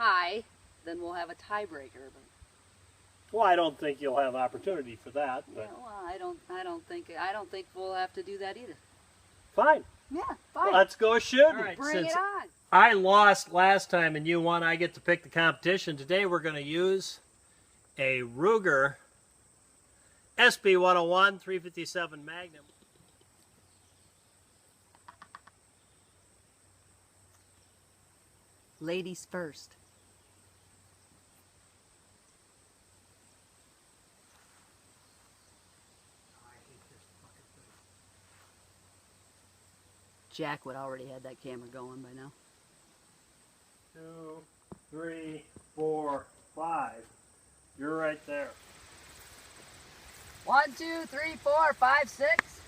tie, then we'll have a tiebreaker. But well, I don't think you'll have opportunity for that. But yeah, well, I don't think we'll have to do that either. Fine. Yeah, fine. Let's go shooting. All right, Bring it on. I lost last time and you won, I get to pick the competition. Today we're going to use a Ruger SB 101 357 Magnum. Ladies first. Jack would already have that camera going by now. 2, 3, 4, 5. You're right there. 1, 2, 3, 4, 5, 6,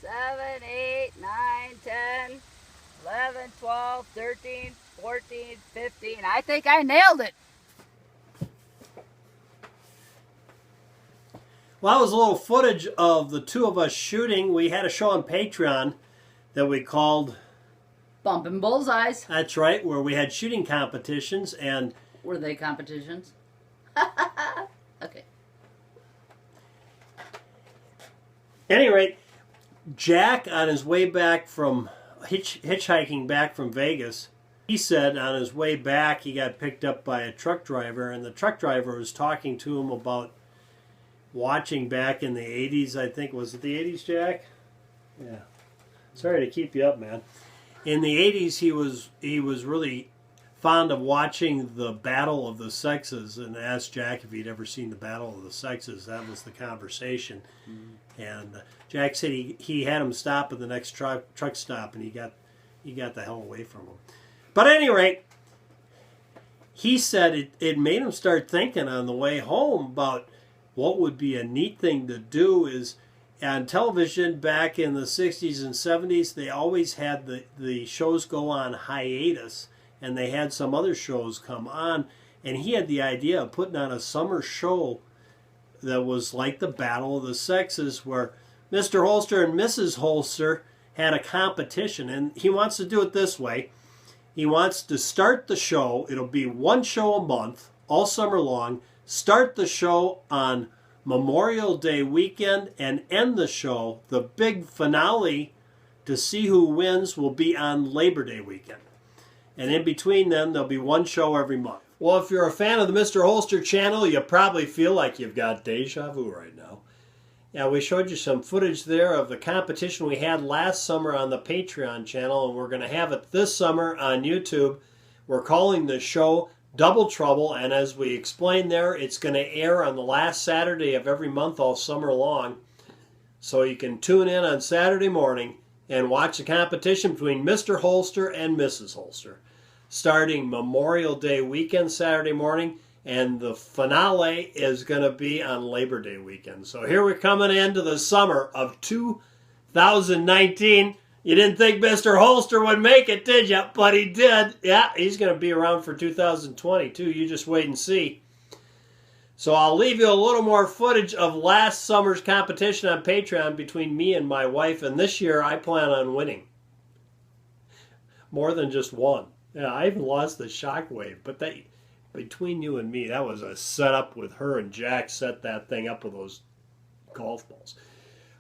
7, 8, 9, 10, 11, 12, 13, 14, 15. I think I nailed it. Well, that was a little footage of the two of us shooting. We had a show on Patreon that we called Bumping Bullseyes. That's right, where we had shooting competitions. And were they competitions? Okay. At any rate, Jack, on his way back from hitchhiking back from Vegas, he said on his way back he got picked up by a truck driver, and the truck driver was talking to him about watching back in the 80s, I think. Was it the 80s, Jack? Yeah. Sorry to keep you up, man. In the 80s, he was really fond of watching the Battle of the Sexes, and asked Jack if he'd ever seen the Battle of the Sexes. That was the conversation. Mm-hmm. And Jack said he had him stop at the next truck stop, and he got the hell away from him. But at any rate, he said it made him start thinking on the way home about what would be a neat thing to do. Is on television back in the 60s and 70s, they always had the shows go on hiatus, and they had some other shows come on, and he had the idea of putting on a summer show that was like the Battle of the Sexes, where Mr. Holster and Mrs. Holster had a competition, and he wants to do it this way. He wants to start the show. It'll be one show a month, all summer long. Start the show on Memorial Day weekend and end the show. The big finale to see who wins will be on Labor Day weekend. And in between them, there'll be one show every month. Well, if you're a fan of the Mr. Holster channel, you probably feel like you've got deja vu right now. Yeah, we showed you some footage there of the competition we had last summer on the Patreon channel, and we're going to have it this summer on YouTube. We're calling the show Double Trouble, and as we explained there, it's going to air on the last Saturday of every month all summer long. So you can tune in on Saturday morning and watch the competition between Mr. Holster and Mrs. Holster, starting Memorial Day weekend Saturday morning, and the finale is going to be on Labor Day weekend. So here we're coming into the summer of 2019. You didn't think Mr. Holster would make it, did you? But he did. Yeah, he's going to be around for 2022. You just wait and see. So I'll leave you a little more footage of last summer's competition on Patreon between me and my wife. And this year I plan on winning. More than just one. Yeah, I even lost the shockwave. But between you and me, that was a setup with her and Jack set that thing up with those golf balls.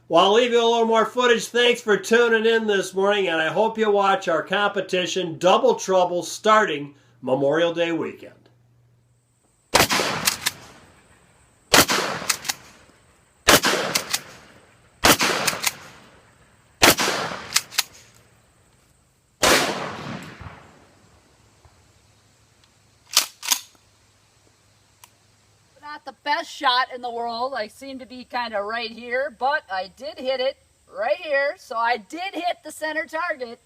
Well, I'll leave you a little more footage. Thanks for tuning in this morning, and I hope you watch our competition, Double Trouble, starting Memorial Day weekend. Not the best shot in the world. I seem to be kind of right here, but I did hit it right here. So I did hit the center target,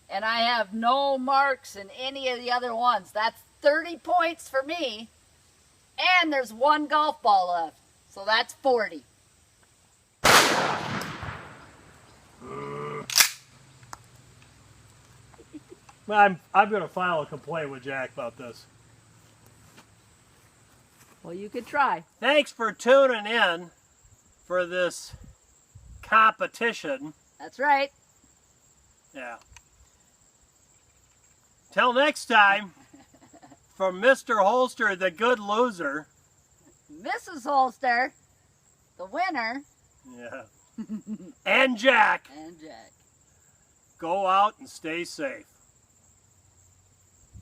and I have no marks in any of the other ones. That's 30 points for me, and there's one golf ball left. So that's 40. I'm going to file a complaint with Jack about this. Well, you could try. Thanks for tuning in for this competition. That's right. Yeah. Till next time, from Mr. Holster, the good loser. Mrs. Holster, the winner. Yeah. And Jack. And Jack. Go out and stay safe.